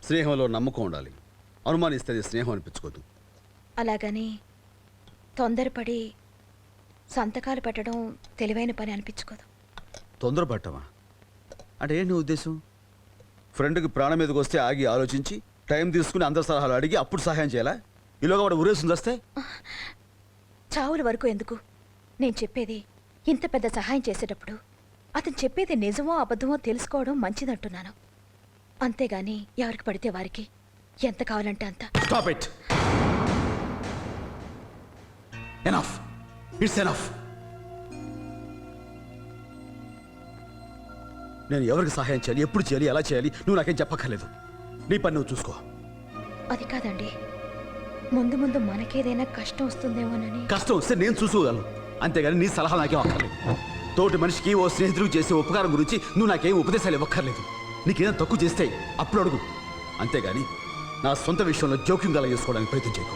స్నేహంలో నమ్మకం ఉండాలి. అనుమానిస్తే అది స్నేహం అనిపించుకోదు. అలాగని తొందరపడి సంతకాలు పెట్టడం తెలివైన పని అనిపించుకోదు. తొందరపడ్డావా అంటే ఏంటి నీ ఉద్దేశం? ఫ్రెండ్కి ప్రాణం మీదకి వస్తే ఆగి ఆలోచించి టైం తీసుకుని అందరి సలహాలు అడిగి అప్పుడు సహాయం చేయాలా? ఈలోగా వాడు ఉరేసింది వస్తే చావుల వరకు ఎందుకు? నేను చెప్పేది, ఇంత పెద్ద సహాయం చేసేటప్పుడు అతను చెప్పేది నిజమో అబద్ధమో తెలుసుకోవడం మంచిదంటున్నాను. అంతేగాని ఎవరికి పడితే వారికి ఎంత కావాలంటే అంత. Stop it. Enough. It's enough. నేను ఎవరికి సహాయం చేయాలి, ఎప్పుడు చేయాలి, ఎలా చేయాలి నువ్వు నాకేం చెప్పక్కర్లేదు. నీ పని నువ్వు చూసుకో. అది కాదండి, ముందు ముందు మనకేదైనా కష్టం వస్తుందేమోనని. కష్టం వస్తే నేను చూసుకోగలను, అంతేగాని నీ సలహా నాకేం అక్కర్లేదు. తోటి మనిషికి ఓ స్నేహితుడికి చేసే ఉపకారం గురించి నువ్వు నాకేం ఉపదేశాలు ఇవ్వక్కర్లేదు. నీకేదైనా తక్కువ చేస్తే అప్పుడు అడుగు, అంతేగాని నా సొంత విషయంలో జోక్యం కల చేసుకోవడానికి ప్రయత్నం చేయకు.